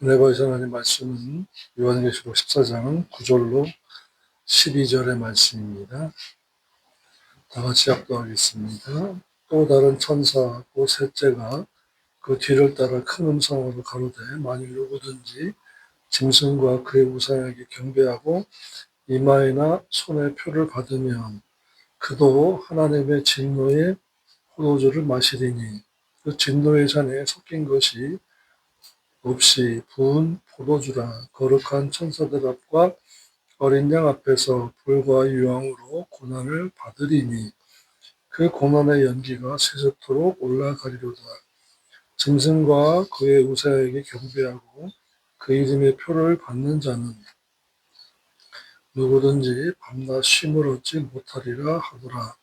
은혜 받으신 하나님 말씀은 요한계시록 14장 9절로 12절의 말씀입니다. 다 같이 합독하겠습니다. 또 다른 천사고 셋째가 그 뒤를 따라 큰 음성으로 가로되 만일 누구든지 짐승과 그의 우상에게 경배하고 이마에나 손에 표를 받으면 그도 하나님의 진노의 포도주를 마시리니 그 진노의 잔에 섞인 것이 없이 부은 포도주라. 거룩한 천사들 앞과 어린 양 앞에서 불과 유황으로 고난을 받으리니 그 고난의 연기가 세세토록 올라가리로다. 짐승과 그의 우사에게 경배하고 그 이름의 표를 받는 자는 누구든지 밤낮 쉼을 얻지 못하리라 하더라.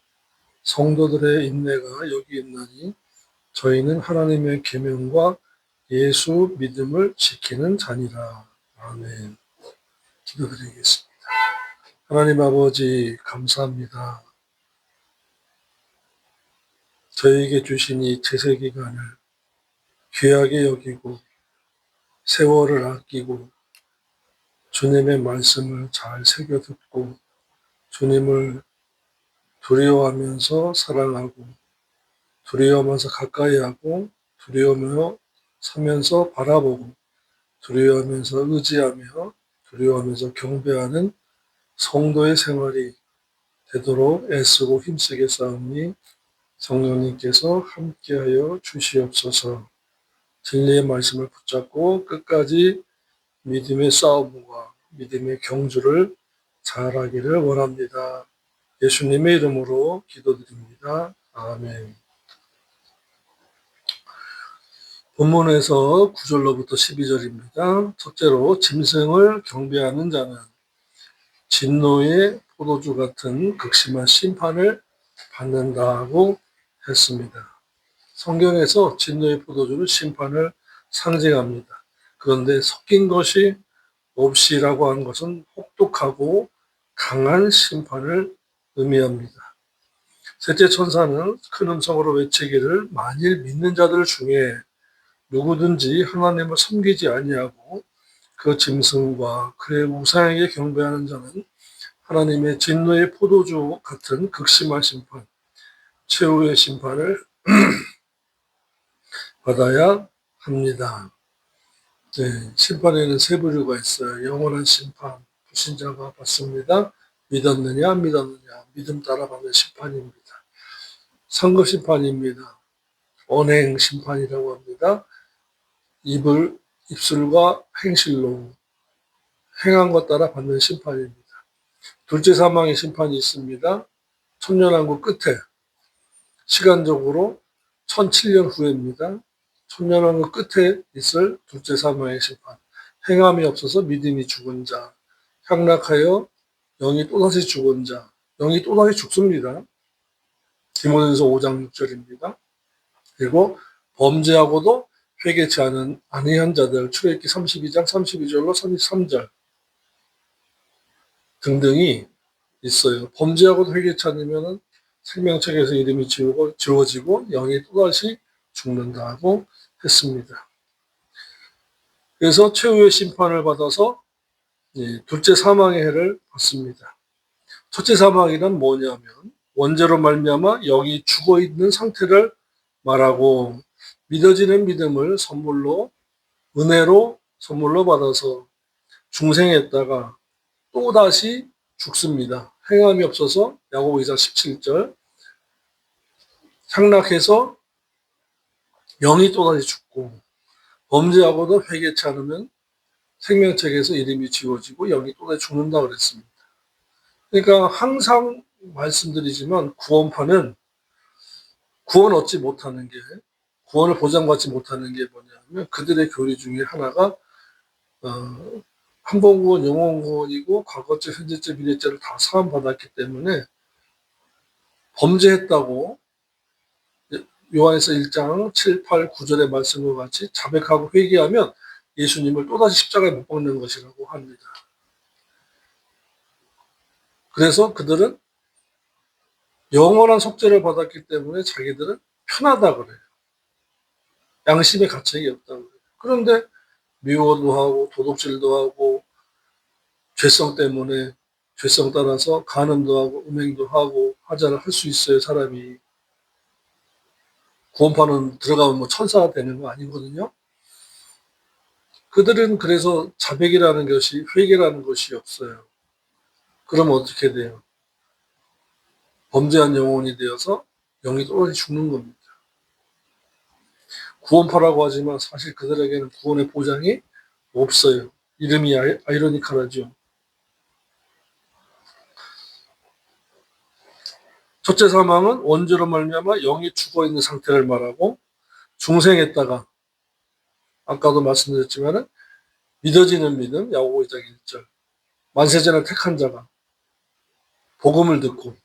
성도들의 인내가 여기 있나니 저희는 하나님의 계명과 예수 믿음을 지키는 자니라. 아멘. 기도드리겠습니다. 하나님 아버지 감사합니다. 저희에게 주신 이 제세기간을 귀하게 여기고 세월을 아끼고 주님의 말씀을 잘 새겨 듣고 주님을 두려워하면서 사랑하고 두려워하면서 가까이 하고 두려워하며 서면서 바라보고 두려워하면서 의지하며 두려워하면서 경배하는 성도의 생활이 되도록 애쓰고 힘쓰게 싸우니 성령님께서 함께하여 주시옵소서. 진리의 말씀을 붙잡고 끝까지 믿음의 싸움과 믿음의 경주를 잘하기를 원합니다. 예수님의 이름으로 기도드립니다. 아멘. 본문에서 9절로부터 12절입니다. 첫째로 짐승을 경배하는 자는 진노의 포도주 같은 극심한 심판을 받는다고 했습니다. 성경에서 진노의 포도주는 심판을 상징합니다. 그런데 섞인 것이 없이라고 하는 것은 혹독하고 강한 심판을 의미합니다. 셋째 천사는 큰 음성으로 외치기를 만일 믿는 자들 중에 누구든지 하나님을 섬기지 아니하고 그 짐승과 그의 우상에게 경배하는 자는 하나님의 진노의 포도주 같은 극심한 심판, 최후의 심판을 받아야 합니다. 네, 심판에는 세 부류가 있어요. 영원한 심판, 불신자가 받습니다. 믿었느냐, 안 믿었느냐, 믿음 따라 받는 심판입니다. 상급 심판입니다. 언행 심판이라고 합니다. 입술과 행실로 행한 것 따라 받는 심판입니다. 둘째 사망의 심판이 있습니다. 천년왕국 끝에 시간적으로 1007년 후입니다. 천년왕국 끝에 있을 둘째 사망의 심판. 행함이 없어서 믿음이 죽은 자, 향락하여 영이 또다시 죽은 자, 영이 또다시 죽습니다. 디모데전서 5장 6절입니다. 그리고 범죄하고도 회개치 아니한 자들, 출애굽기 32장 32절로 33절 등등이 있어요. 범죄하고도 회개치 않으면 생명책에서 이름이 지워지고 영이 또다시 죽는다고 했습니다. 그래서 최후의 심판을 받아서 둘째 사망의 해를 받습니다. 첫째 사망이란 뭐냐면 원죄로 말미암아 영이 죽어있는 상태를 말하고 믿어지는 믿음을 은혜로 선물로 받아서 중생했다가 또다시 죽습니다. 행함이 없어서 야고보 2장 17절 향락해서 영이 또다시 죽고 범죄하고도 회개치 않으면 생명책에서 이름이 지워지고 영이 또다시 죽는다 그랬습니다. 그러니까 항상 말씀드리지만 구원판은 구원을 보장받지 못하는 게 뭐냐면 그들의 교리 중에 하나가 한 번 구원, 영원 구원이고 과거죄, 현재죄, 미래죄를 다 사함받았기 때문에 범죄했다고 요한에서 1장 7, 8, 9절의 말씀과 같이 자백하고 회개하면 예수님을 또다시 십자가에 못 박는 것이라고 합니다. 그래서 그들은 영원한 속죄를 받았기 때문에 자기들은 편하다 그래요. 양심의 가책이 없다고 그래요. 그런데 미워도 하고 도둑질도 하고 죄성 때문에 죄성 따라서 간음도 하고 음행도 하고 하자를 할 수 있어요, 사람이. 구원파는 들어가면 뭐 천사가 되는 거 아니거든요. 그들은 그래서 자백이라는 것이, 회개라는 것이 없어요. 그러면 어떻게 돼요? 범죄한 영혼이 되어서 영이 또다시 죽는 겁니다. 구원파라고 하지만 사실 그들에게는 구원의 보장이 없어요. 이름이 아이러니컬하죠. 첫째 사망은 원죄로 말미암아 영이 죽어있는 상태를 말하고, 중생했다가 아까도 말씀드렸지만 믿어지는 믿음, 야고보 2장 1절, 만세전을 택한 자가 복음을 듣고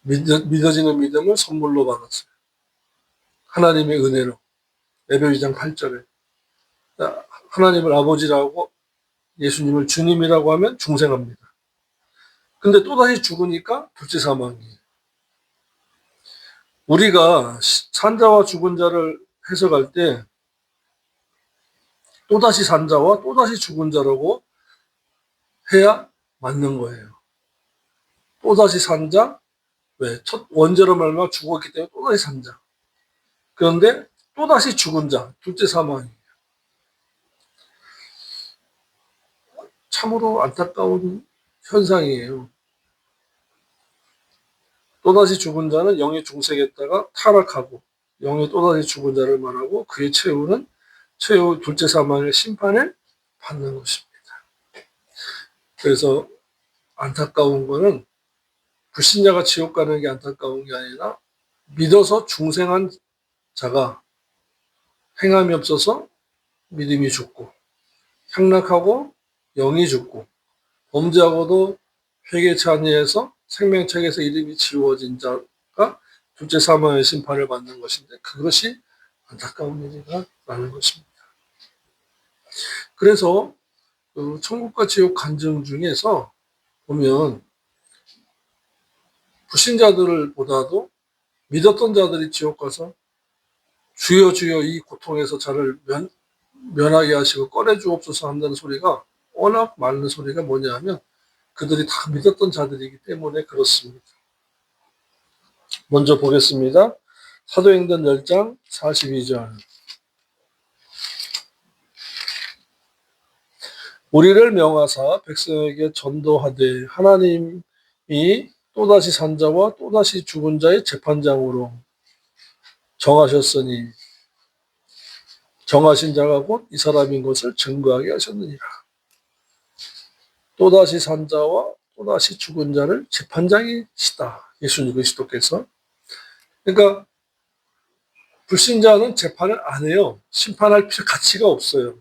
믿어지는 믿음을 선물로 받았어요. 하나님의 은혜로. 에베 2장 8절에 하나님을 아버지라고 예수님을 주님이라고 하면 중생합니다. 근데 또다시 죽으니까 둘째 사망이에요. 우리가 산자와 죽은 자를 해석할 때 또다시 산자와 또다시 죽은 자라고 해야 맞는 거예요. 또다시 산자, 왜? 첫 원죄로 말미암아 죽었기 때문에 또다시 산자. 그런데 또다시 죽은 자, 둘째 사망이에요. 참으로 안타까운 현상이에요. 또다시 죽은 자는 영의 중생했다가 타락하고 영의 또다시 죽은 자를 말하고 그의 최후는 최후 둘째 사망의 심판을 받는 것입니다. 그래서 안타까운 거는 불신자가 지옥 가는 게 안타까운 게 아니라 믿어서 중생한 자가 행함이 없어서 믿음이 죽고 향락하고 영이 죽고 범죄하고도 회개치 아니해서 생명책에서 이름이 지워진 자가 둘째 사망의 심판을 받는 것인데 그것이 안타까운 일이라는 것입니다. 그래서 천국과 지옥 간증 중에서 보면 불신자들보다도 믿었던 자들이 지옥 가서 주여 주여 이 고통에서 저를 면하게 하시고 꺼내주옵소서 한다는 소리가 워낙 많은 소리가 뭐냐 하면 그들이 다 믿었던 자들이기 때문에 그렇습니다. 먼저 보겠습니다. 사도행전 10장 42절. 우리를 명하사 백성에게 전도하되 하나님이 또다시 산 자와 또다시 죽은 자의 재판장으로 정하셨으니 정하신 자가 곧 이 사람인 것을 증거하게 하셨느니라. 또다시 산 자와 또다시 죽은 자를 재판장이시다. 예수님 그리스도께서. 그러니까 불신자는 재판을 안 해요. 심판할 가치가 없어요.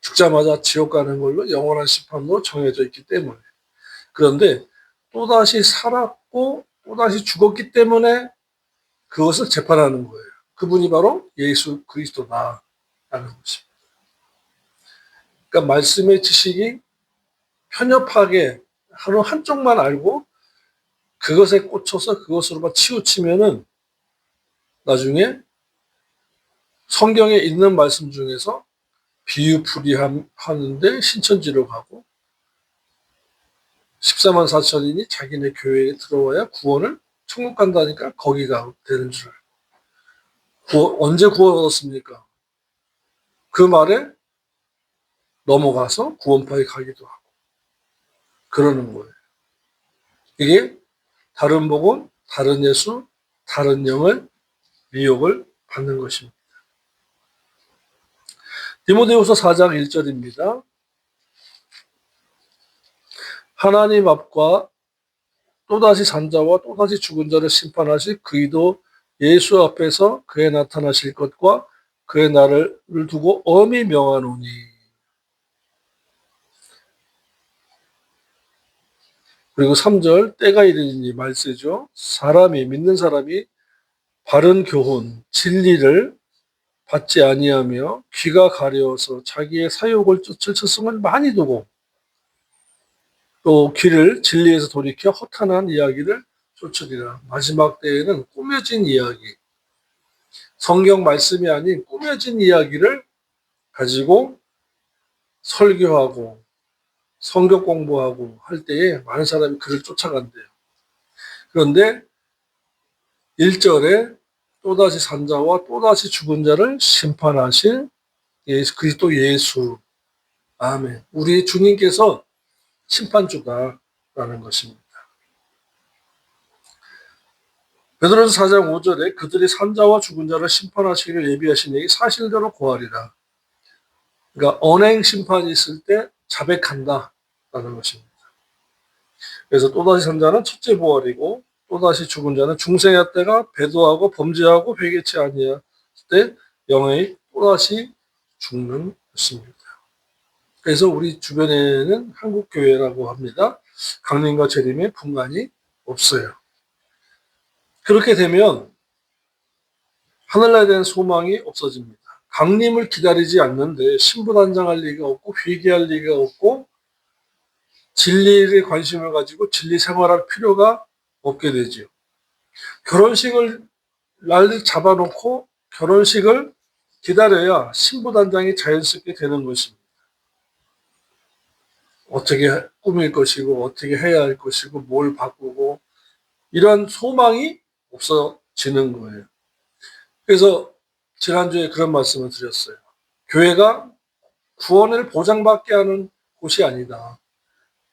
죽자마자 지옥 가는 걸로 영원한 심판으로 정해져 있기 때문에. 그런데 또다시 살았고 또다시 죽었기 때문에 그것을 재판하는 거예요. 그분이 바로 예수 그리스도다라는 것입니다. 그러니까 말씀의 지식이 편협하게 하루 한쪽만 알고 그것에 꽂혀서 그것으로만 치우치면은 나중에 성경에 있는 말씀 중에서 비유풀이 하는데 신천지로 가고 14만 4천인이 자기네 교회에 들어와야 구원을 천국 간다니까 거기가 되는 줄 알고 언제 구원 얻었습니까? 그 말에 넘어가서 구원파에 가기도 하고 그러는 거예요. 이게 다른 복음, 다른 예수, 다른 영을 미혹을 받는 것입니다. 디모데후서 4장 1절입니다. 하나님 앞과 또다시 산 자와 또다시 죽은 자를 심판하실 그이도 예수 앞에서 그에 나타나실 것과 그의 날을 두고 엄히 명하노니. 그리고 3절 때가 이르니 말세죠. 믿는 사람이 바른 교훈, 진리를 받지 아니하며 귀가 가려워서 자기의 사욕을 쫓을 처성을 많이 두고 또 귀를 진리에서 돌이켜 허탄한 이야기를 쫓으리라. 마지막 때에는 꾸며진 이야기, 성경 말씀이 아닌 꾸며진 이야기를 가지고 설교하고 성경 공부하고 할 때에 많은 사람이 그를 쫓아간대요. 그런데 1절에 또다시 산 자와 또다시 죽은 자를 심판하실 그리스도 예수. 아멘. 우리 주님께서 심판주다라는 것입니다. 베드로서 4장 5절에 그들이 산 자와 죽은 자를 심판하시기를 예비하신 얘기 사실대로 고하리라. 그러니까 언행 심판이 있을 때 자백한다라는 것입니다. 그래서 또다시 산 자는 첫째 부활이고 또다시 죽은 자는 중생의 때가 배도하고 범죄하고 회개치 아니할 때 영의 또다시 죽는 것입니다. 그래서 우리 주변에는 한국교회라고 합니다. 강림과 재림에 분간이 없어요. 그렇게 되면 하늘나라에 대한 소망이 없어집니다. 강림을 기다리지 않는데 신부단장할 리가 없고 회개할 리가 없고 진리에 관심을 가지고 진리 생활할 필요가 없게 되지요. 결혼식을 날 잡아놓고 결혼식을 기다려야 신부단장이 자연스럽게 되는 것입니다. 어떻게 꾸밀 것이고 어떻게 해야 할 것이고 뭘 바꾸고 이런 소망이 없어지는 거예요. 그래서 지난주에 그런 말씀을 드렸어요. 교회가 구원을 보장받게 하는 곳이 아니다.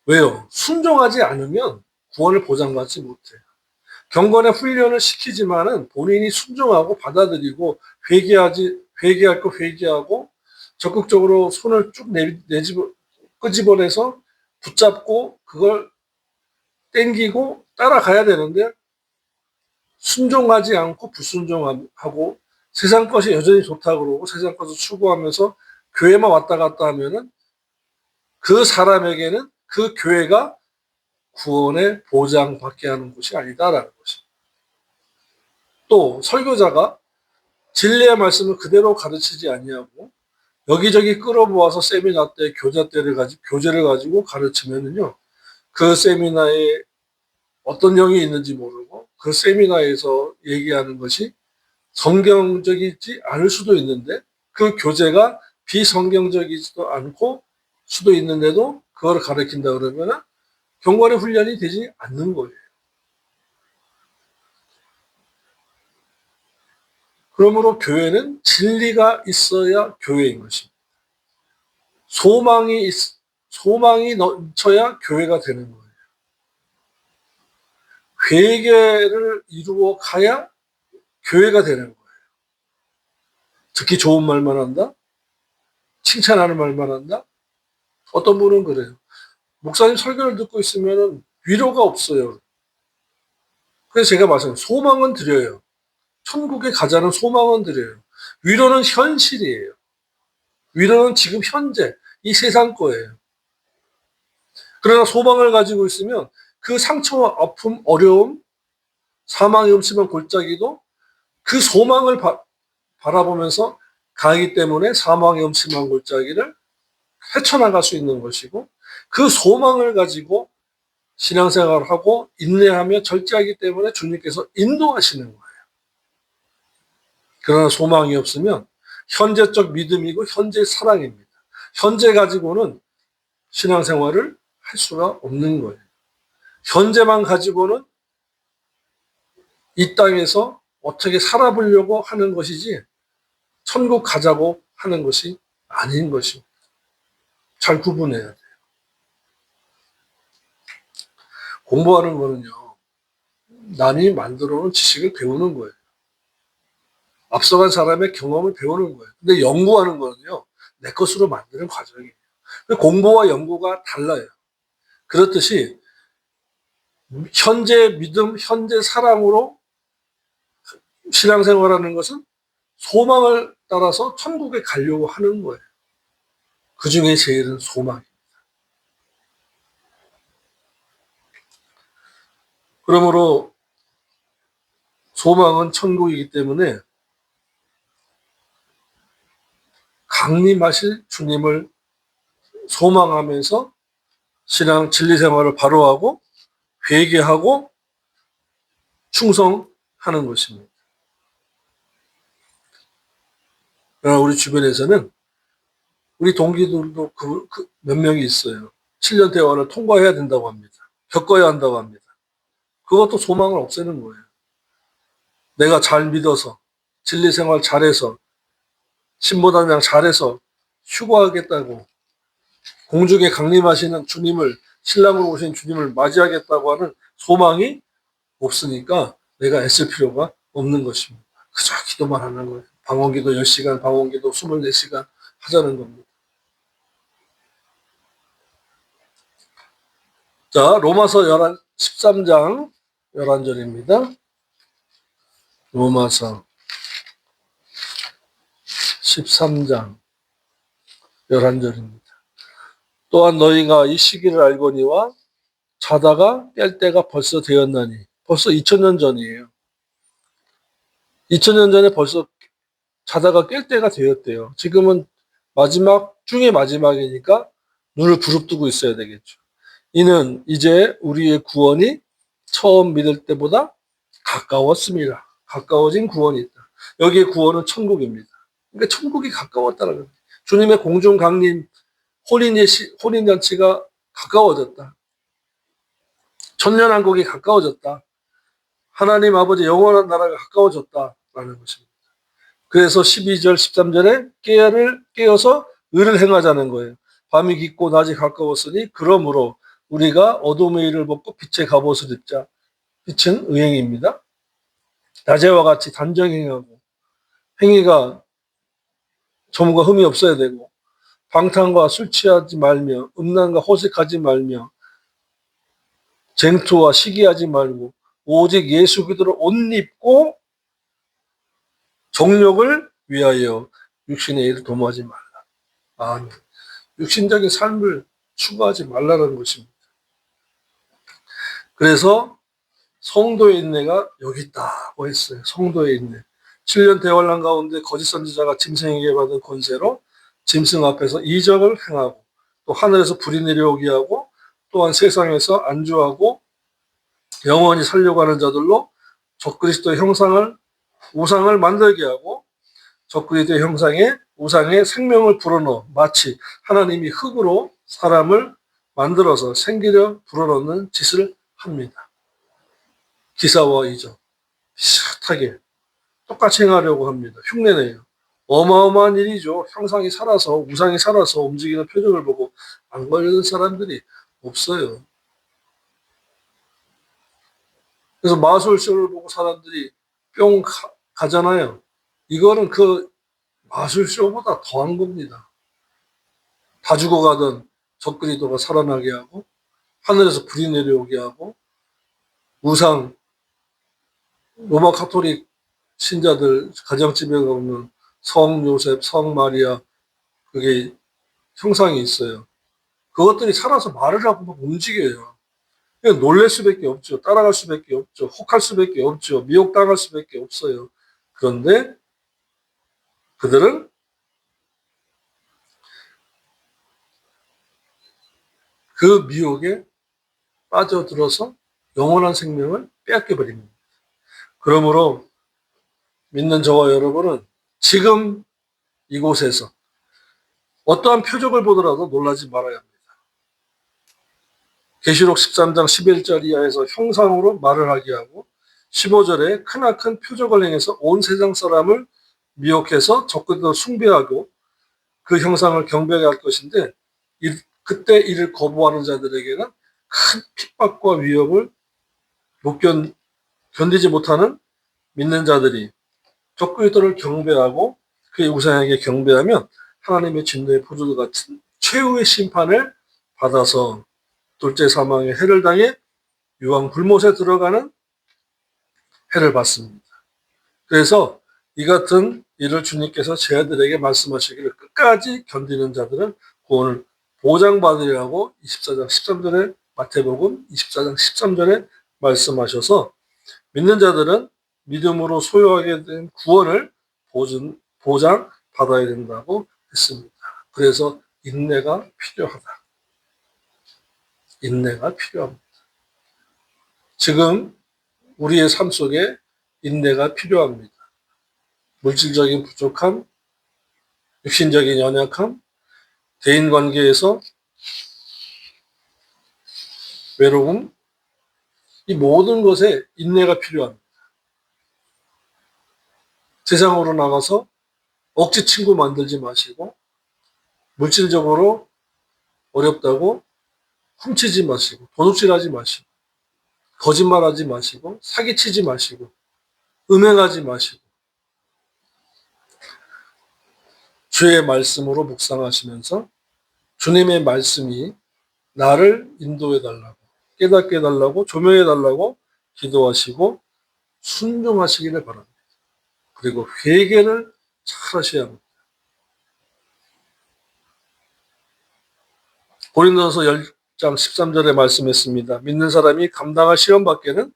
왜요? 순종하지 않으면 구원을 보장받지 못해요. 경건의 훈련을 시키지만은 본인이 순종하고 받아들이고 회개할 거 회개하고 적극적으로 손을 쭉 끄집어내서 붙잡고 그걸 땡기고 따라가야 되는데 순종하지 않고 불순종하고 세상 것이 여전히 좋다고 그러고 세상 것을 추구하면서 교회만 왔다 갔다 하면은 그 사람에게는 그 교회가 구원의 보장받게 하는 곳이 아니다라는 것입니다. 또 설교자가 진리의 말씀을 그대로 가르치지 아니하고 여기저기 끌어모아서 세미나 때 교재를 가지고 가르치면은요 그 세미나에 어떤 영이 있는지 모르고 그 세미나에서 얘기하는 것이 성경적이지 않을 수도 있는데 그 교재가 비성경적이지도 않고 수도 있는데도 그걸 가르친다 그러면 경건의 훈련이 되지 않는 거예요. 그러므로 교회는 진리가 있어야 교회인 것입니다. 소망이 넘쳐야 교회가 되는 거예요. 회개를 이루어 가야 교회가 되는 거예요. 듣기 좋은 말만 한다? 칭찬하는 말만 한다? 어떤 분은 그래요. 목사님 설교를 듣고 있으면 위로가 없어요. 그래서 제가 말씀드려요. 소망은 드려요. 천국에 가자는 소망은 드려요. 위로는 현실이에요. 위로는 지금 현재 이 세상 거예요. 그러나 소망을 가지고 있으면 그 상처와 아픔, 어려움, 사망의 음침한 골짜기도 그 소망을 바라보면서 가기 때문에 사망의 음침한 골짜기를 헤쳐나갈 수 있는 것이고 그 소망을 가지고 신앙생활을 하고 인내하며 절제하기 때문에 주님께서 인도하시는 거예요. 그러나 소망이 없으면 현재적 믿음이고 현재 사랑입니다. 현재 가지고는 신앙생활을 할 수가 없는 거예요. 현재만 가지고는 이 땅에서 어떻게 살아보려고 하는 것이지 천국 가자고 하는 것이 아닌 것입니다. 잘 구분해야 돼요. 공부하는 거는요. 남이 만들어 놓은 지식을 배우는 거예요. 앞서간 사람의 경험을 배우는 거예요. 근데 연구하는 거는요. 내 것으로 만드는 과정이에요. 공부와 연구가 달라요. 그렇듯이 현재 믿음, 현재 사랑으로 신앙생활하는 것은 소망을 따라서 천국에 가려고 하는 거예요. 그 중에 제일은 소망입니다. 그러므로 소망은 천국이기 때문에 강림하실 주님을 소망하면서 신앙 진리 생활을 바로하고 회개하고 충성하는 것입니다. 그러나 우리 주변에서는 우리 동기들도 몇 명이 있어요. 7년 대화를 통과해야 된다고 합니다. 겪어야 한다고 합니다. 그것도 소망을 없애는 거예요. 내가 잘 믿어서, 진리 생활 잘해서, 신보단장 잘해서 휴거하겠다고, 공중에 강림하시는 주님을, 신랑으로 오신 주님을 맞이하겠다고 하는 소망이 없으니까 내가 애쓸 필요가 없는 것입니다. 그저 기도만 하는 거예요. 방언기도 10시간, 방언기도 24시간 하자는 겁니다. 자, 로마서 13장 11절입니다. 로마서 13장 11절입니다. 또한 너희가 이 시기를 알거니와 자다가 깰 때가 벌써 되었나니, 벌써 2000년 전이에요. 2000년 전에 벌써 자다가 깰 때가 되었대요. 지금은 마지막 중에 마지막이니까 눈을 부릅뜨고 있어야 되겠죠. 이는 이제 우리의 구원이 처음 믿을 때보다 가까웠습니다. 가까워진 구원이 있다. 여기에 구원은 천국입니다. 그러니까 천국이 가까웠다는 거예요. 주님의 공중 강림, 혼인잔치가 가까워졌다. 천년왕국이 가까워졌다. 하나님 아버지 영원한 나라가 가까워졌다라는 것입니다. 그래서 12절, 13절에 깨어서 의를 행하자는 거예요. 밤이 깊고 낮이 가까웠으니 그러므로 우리가 어둠의 일을 벗고 빛의 갑옷을 입자. 빛은 의행입니다. 낮에와 같이 단정 행하고 행위가 점과 흠이 없어야 되고 방탕과 술 취하지 말며 음란과 호색하지 말며 쟁투와 시기하지 말고 오직 예수 그리스도를 옷 입고 정욕을 위하여 육신의 일을 도모하지 말라. 아멘. 육신적인 삶을 추구하지 말라는 것입니다. 그래서 성도의 인내가 여기 있다고 했어요. 성도의 인내. 7년 대환란 가운데 거짓 선지자가 짐승에게 받은 권세로 짐승 앞에서 이적을 행하고 또 하늘에서 불이 내려오게 하고 또한 세상에서 안주하고 영원히 살려고 하는 자들로 적그리스도의 우상을 만들게 하고 적그리스도의 우상에 생명을 불어넣어 마치 하나님이 흙으로 사람을 만들어서 생기려 불어넣는 짓을 합니다. 기사와 이적 비슷하게 똑같이 행하려고 합니다. 흉내내요. 어마어마한 일이죠. 우상이 살아서 움직이는 표적을 보고 안 걸리는 사람들이 없어요. 그래서 마술쇼를 보고 사람들이 뿅 가잖아요. 이거는 그 마술쇼보다 더한 겁니다. 다 죽어가던 적그리스도가 살아나게 하고 하늘에서 불이 내려오게 하고 로마 카톨릭 신자들 가정집에 가보면 성 요셉, 성 마리아 그게 형상이 있어요. 그것들이 살아서 말을 하고 막 움직여요. 그냥 놀랄 수밖에 없죠. 따라갈 수밖에 없죠. 혹할 수밖에 없죠. 미혹당할 수밖에 없어요. 그런데 그들은 그 미혹에 빠져들어서 영원한 생명을 빼앗겨버립니다. 그러므로 믿는 저와 여러분은 지금 이곳에서 어떠한 표적을 보더라도 놀라지 말아야 합니다. 계시록 13장 11절 이하에서 형상으로 말을 하게 하고 15절에 크나큰 표적을 행해서 온 세상 사람을 미혹해서 적그리스도를 숭배하고 그 형상을 경배하게 할 것인데 그때 이를 거부하는 자들에게는 큰 핍박과 위협을 견디지 못하는 믿는 자들이 적그리스도를 경배하고 그의 우상에게 경배하면 하나님의 진노의 포도주 같은 최후의 심판을 받아서 둘째 사망의 해를 당해 유황 불못에 들어가는 해를 받습니다. 그래서 이 같은 일을 주님께서 제 아들에게 말씀하시기를 끝까지 견디는 자들은 구원을 보장받으리라고 24장 13절에 마태복음 24장 13절에 말씀하셔서 믿는 자들은 믿음으로 소유하게 된 구원을 보장받아야 된다고 했습니다. 그래서 인내가 필요하다. 인내가 필요합니다. 지금 우리의 삶 속에 인내가 필요합니다. 물질적인 부족함, 육신적인 연약함, 대인 관계에서 외로움, 이 모든 것에 인내가 필요합니다. 세상으로 나가서 억지 친구 만들지 마시고 물질적으로 어렵다고 훔치지 마시고 도둑질하지 마시고 거짓말하지 마시고 사기치지 마시고 음행하지 마시고 주의 말씀으로 묵상하시면서 주님의 말씀이 나를 인도해 달라고 깨닫게 해달라고 조명해 달라고 기도하시고 순종하시기를 바랍니다. 그리고 회개를 잘 하셔야 합니다. 고린도서 10장 13절에 말씀했습니다. 믿는 사람이 감당할 시험 밖에는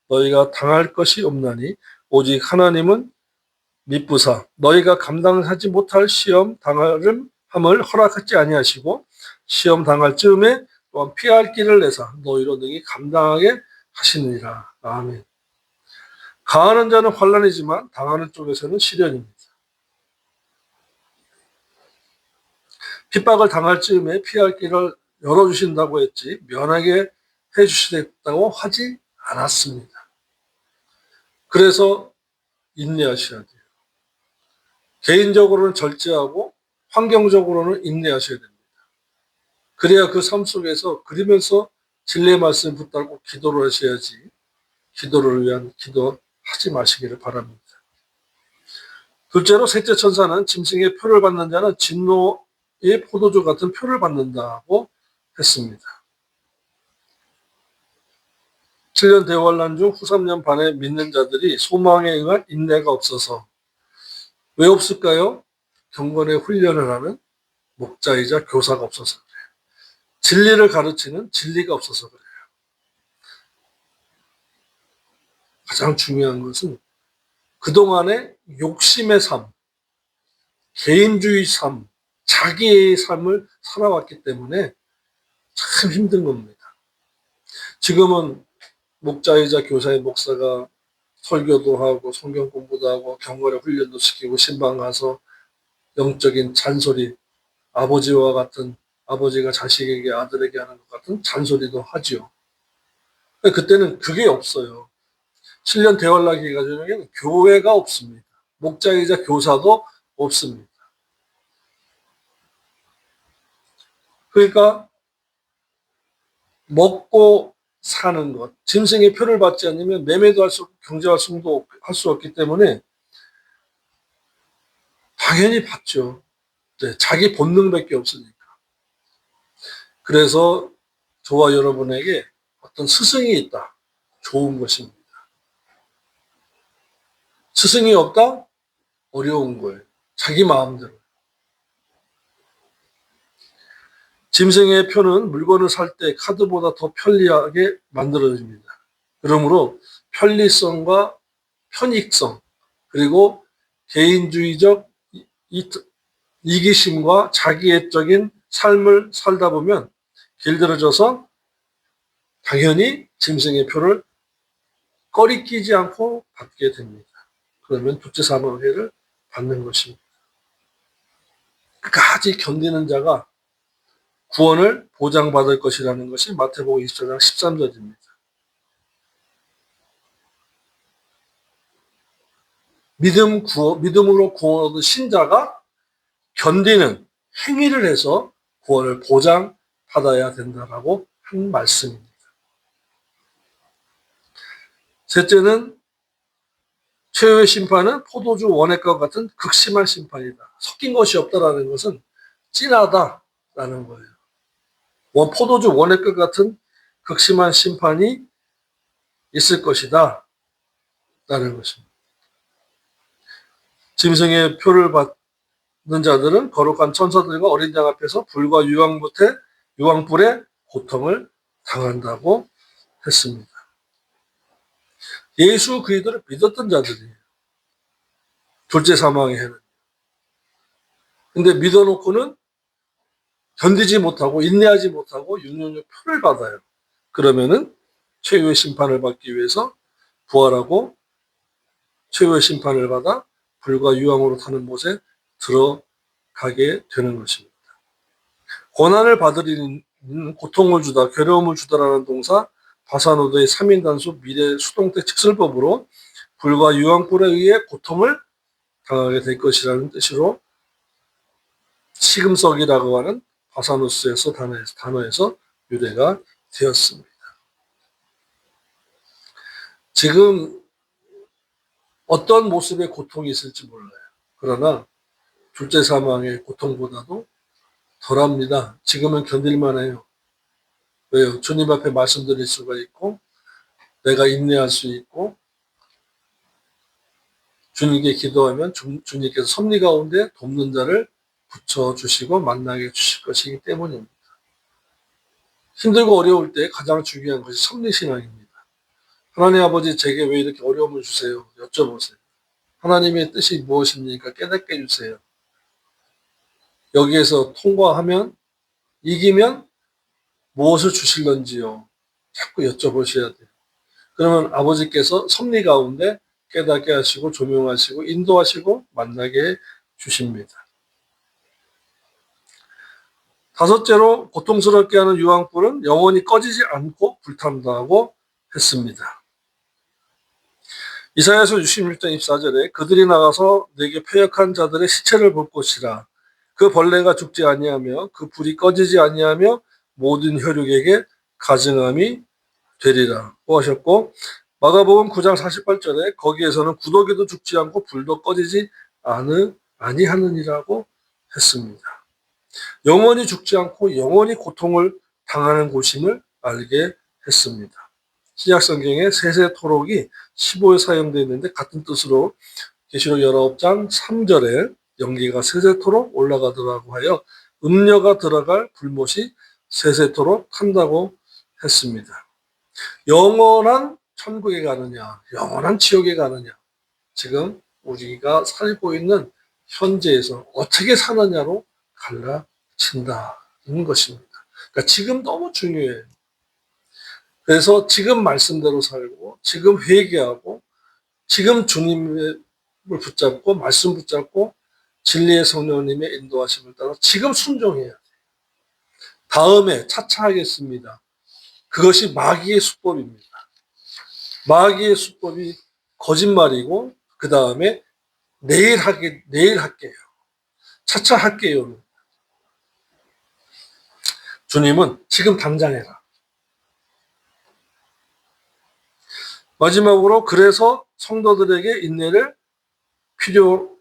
너희가 당할 것이 없나니 오직 하나님은 미쁘사 너희가 감당하지 못할 시험 당함을 허락하지 아니하시고 시험 당할 즈음에 또한 피할 길을 내사 너희로 능히 감당하게 하시느니라. 아멘. 강하는 자는 환난이지만 당하는 쪽에서는 시련입니다. 핍박을 당할 즈음에 피할 길을 열어주신다고 했지 면하게 해주시겠다고 하지 않았습니다. 그래서 인내하셔야 돼요. 개인적으로는 절제하고 환경적으로는 인내하셔야 됩니다. 그래야 그 삶 속에서 그리면서 진리의 말씀 붙들고 기도를 하셔야지 기도를 위한 기도하지 마시기를 바랍니다. 둘째로 셋째 천사는 짐승의 표를 받는 자는 진노의 포도주 같은 표를 받는다고 했습니다. 7년 대환란 중 후 3년 반에 믿는 자들이 소망에 응한 인내가 없어서 왜 없을까요? 경건의 훈련을 하는 목자이자 교사가 없어서 그래요. 진리를 가르치는 진리가 없어서 그래요. 가장 중요한 것은 그동안의 욕심의 삶, 개인주의 삶, 자기의 삶을 살아왔기 때문에 참 힘든 겁니다. 지금은 목자이자 교사의 목사가 설교도 하고 성경 공부도 하고 경건의 훈련도 시키고 신방 가서 영적인 잔소리, 아버지와 같은 아버지가 자식에게 아들에게 하는 것 같은 잔소리도 하지요. 그때는 그게 없어요. 7년 대환란 기간에는 교회가 없습니다. 목자이자 교사도 없습니다. 그러니까 먹고 사는 것, 짐승의 표를 받지 않으면 매매도 할 수 없고 경제활동도 할 수 없기 때문에 당연히 받죠. 네, 자기 본능밖에 없으니까. 그래서 저와 여러분에게 어떤 스승이 있다. 좋은 것입니다. 스승이 없다? 어려운 거예요. 자기 마음대로. 짐승의 표는 물건을 살 때 카드보다 더 편리하게 만들어집니다. 그러므로 편리성과 편익성 그리고 개인주의적 이기심과 자기애적인 삶을 살다 보면 길들여져서 당연히 짐승의 표를 꺼리끼지 않고 받게 됩니다. 그러면 둘째 사망회를 받는 것입니다. 끝까지 견디는 자가 구원을 보장받을 것이라는 것이 마태복음 24장 13절입니다. 믿음으로 구원 얻은 신자가 견디는 행위를 해서 구원을 보장받아야 된다라고 한 말씀입니다. 셋째는 최후의 심판은 포도주 원액과 같은 극심한 심판이다. 섞인 것이 없다라는 것은 진하다라는 거예요. 포도주 원액과 같은 극심한 심판이 있을 것이다 라는 것입니다. 짐승의 표를 받는 자들은 거룩한 천사들과 어린 양 앞에서 불과 유황불의 고통을 당한다고 했습니다. 예수 그리스도를 믿었던 자들이에요. 둘째 사망의 해는. 근데 믿어놓고는 견디지 못하고 인내하지 못하고 666 표를 받아요. 그러면은 최후의 심판을 받기 위해서 부활하고 최후의 심판을 받아 불과 유황으로 타는 못에 들어가게 되는 것입니다. 고난을 받으리는 고통을 주다, 괴로움을 주다라는 동사 바사노도의 3인 단수 미래 수동태 직설법으로 불과 유황불에 의해 고통을 당하게 될 것이라는 뜻으로 시금석이라고 하는 바사노스에서 단어에서 유래가 되었습니다. 지금 어떤 모습의 고통이 있을지 몰라요. 그러나 둘째 사망의 고통보다도 덜합니다. 지금은 견딜만해요. 왜요? 주님 앞에 말씀드릴 수가 있고 내가 인내할 수 있고 주님께 기도하면 주님께서 섭리 가운데 돕는 자를 붙여주시고 만나게 주실 것이기 때문입니다. 힘들고 어려울 때 가장 중요한 것이 섭리신앙입니다. 하나님 아버지 제게 왜 이렇게 어려움을 주세요? 여쭤보세요. 하나님의 뜻이 무엇입니까? 깨닫게 해주세요. 여기에서 통과하면 이기면 무엇을 주실런지요? 자꾸 여쭤보셔야 돼요. 그러면 아버지께서 섭리 가운데 깨닫게 하시고 조명하시고 인도하시고 만나게 해주십니다. 다섯째로 고통스럽게 하는 유황불은 영원히 꺼지지 않고 불탄다고 했습니다. 이사야서 66장 24절에 그들이 나가서 내게 패역한 자들의 시체를 볼 것이라. 그 벌레가 죽지 아니하며 그 불이 꺼지지 아니하며 모든 혈육에게 가증함이 되리라고 하셨고, 마가복음 9장 48절에 거기에서는 구더기도 죽지 않고 불도 꺼지지 아니하느니라고 했습니다. 영원히 죽지 않고 영원히 고통을 당하는 곳임을 알게 했습니다. 신약성경에 세세토록이 15회 사용되어 있는데 같은 뜻으로 계시록 19장 3절에 연기가 세세토록 올라가더라고 하여 음녀가 들어갈 불못이 세세토록 탄다고 했습니다. 영원한 천국에 가느냐, 영원한 지옥에 가느냐, 지금 우리가 살고 있는 현재에서 어떻게 사느냐로 갈라진다는 것입니다. 그러니까 지금 너무 중요해요. 그래서 지금 말씀대로 살고, 지금 회개하고, 지금 주님을 붙잡고, 말씀 붙잡고, 진리의 성령님의 인도하심을 따라 지금 순종해야 돼요. 다음에 차차 하겠습니다. 그것이 마귀의 수법입니다. 마귀의 수법이 거짓말이고, 그 다음에 내일 할게요. 차차 할게요. 주님은 지금 당장 해라. 마지막으로 그래서 성도들에게 인내를 필요로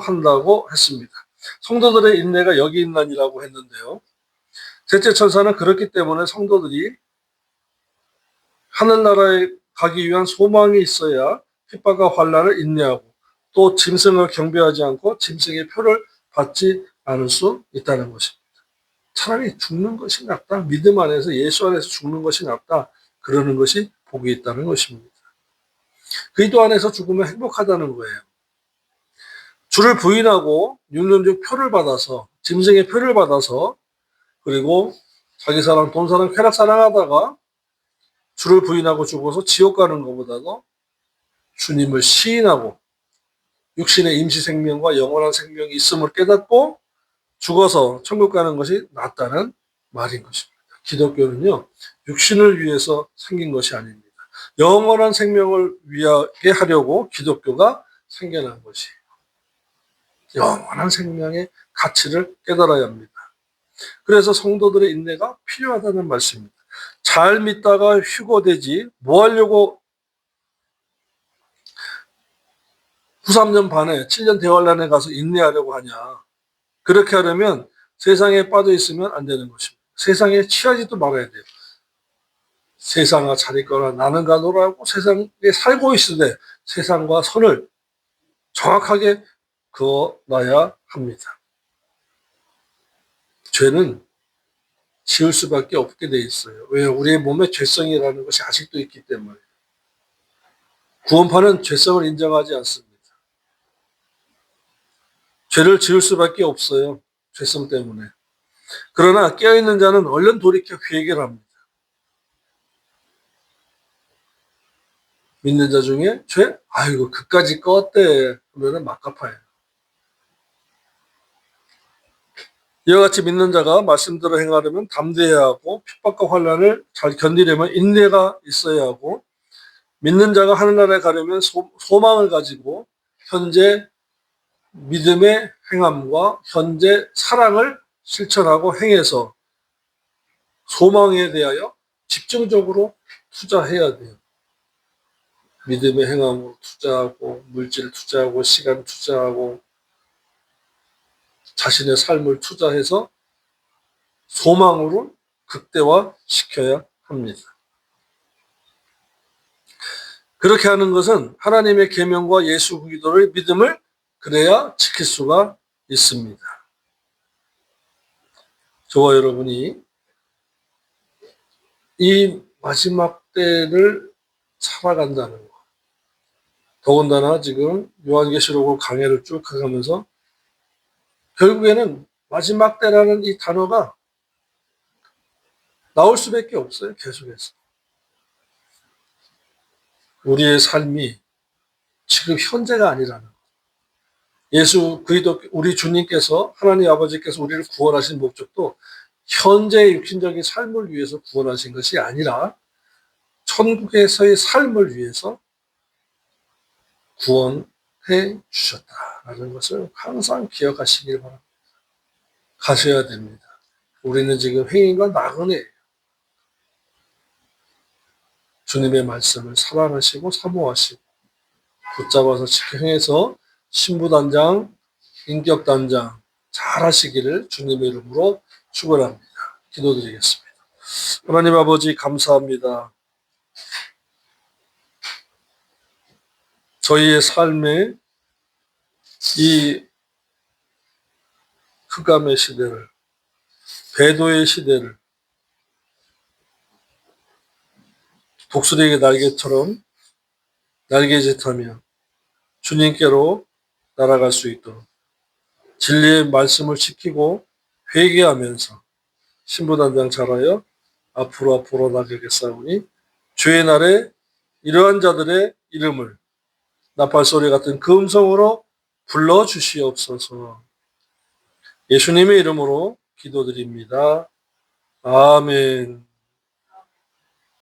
한다고 했습니다. 성도들의 인내가 여기 있나니라고 했는데요. 셋째 천사는 그렇기 때문에 성도들이 하늘나라에 가기 위한 소망이 있어야 핍박과 환난을 인내하고 또 짐승을 경배하지 않고 짐승의 표를 받지 않을 수 있다는 것입니다. 차라리 죽는 것이 낫다. 믿음 안에서 예수 안에서 죽는 것이 낫다. 그러는 것이 복이 있다는 것입니다. 그리스도 안에서 죽으면 행복하다는 거예요. 주를 부인하고 육륜적 표를 받아서 짐승의 표를 받아서 그리고 자기 사랑, 돈 사랑, 쾌락 사랑하다가 주를 부인하고 죽어서 지옥 가는 것보다도 주님을 시인하고 육신의 임시 생명과 영원한 생명이 있음을 깨닫고 죽어서 천국 가는 것이 낫다는 말인 것입니다. 기독교는요, 육신을 위해서 생긴 것이 아닙니다. 영원한 생명을 위하게 하려고 기독교가 생겨난 것이에요. 영원한 생명의 가치를 깨달아야 합니다. 그래서 성도들의 인내가 필요하다는 말씀입니다. 잘 믿다가 휴거되지 뭐 하려고 후 3년 반에 7년 대환란에 가서 인내하려고 하냐. 그렇게 하려면 세상에 빠져 있으면 안 되는 것입니다. 세상에 취하지도 말아야 돼요. 세상과 잘 있거나 나는 가노라고 세상에 살고 있으되 세상과 선을 정확하게 그어놔야 합니다. 죄는 지을 수밖에 없게 돼 있어요. 왜? 우리의 몸에 죄성이라는 것이 아직도 있기 때문에. 구원파는 죄성을 인정하지 않습니다. 죄를 지을 수밖에 없어요. 죄성 때문에. 그러나 깨어있는 자는 얼른 돌이켜 회개를 합니다. 믿는 자 중에 죄? 아이고 그까짓 거 어때? 그러면 막가파예요. 이와 같이 믿는 자가 말씀대로 행하려면 담대해야 하고 핍박과 환난을 잘 견디려면 인내가 있어야 하고 믿는 자가 하늘나라에 가려면 소망을 가지고 현재 믿음의 행함과 현재 사랑을 실천하고 행해서 소망에 대하여 집중적으로 투자해야 돼요. 믿음의 행함으로 투자하고 물질 투자하고 시간 투자하고 자신의 삶을 투자해서 소망으로 극대화시켜야 합니다. 그렇게 하는 것은 하나님의 계명과 예수 그리스도의 믿음을 그래야 지킬 수가 있습니다. 저와 여러분이 이 마지막 때를 살아간다는 것. 더군다나 지금 요한계시록 강해를 쭉 가면서 결국에는 마지막 때라는 이 단어가 나올 수밖에 없어요. 계속해서. 우리의 삶이 지금 현재가 아니라는 것. 예수 그리스도 우리 주님께서 하나님 아버지께서 우리를 구원하신 목적도 현재의 육신적인 삶을 위해서 구원하신 것이 아니라 천국에서의 삶을 위해서 구원해 주셨다라는 것을 항상 기억하시길 바랍니다. 가셔야 됩니다. 우리는 지금 행인과 나그네예요. 주님의 말씀을 사랑하시고 사모하시고 붙잡아서 지켜 행해서 신부단장, 인격단장 잘 하시기를 주님의 이름으로 축원합니다. 기도드리겠습니다. 하나님 아버지 감사합니다. 저희의 삶에 이 흑암의 시대를, 배도의 시대를 독수리의 날개처럼 날개짓하며 주님께로 날아갈 수 있도록 진리의 말씀을 지키고 회개하면서 신부단장 잘하여 앞으로 나가겠사오니 주의 날에 이러한 자들의 이름을 나팔소리 같은 그 음성으로 불러주시옵소서. 예수님의 이름으로 기도드립니다. 아멘.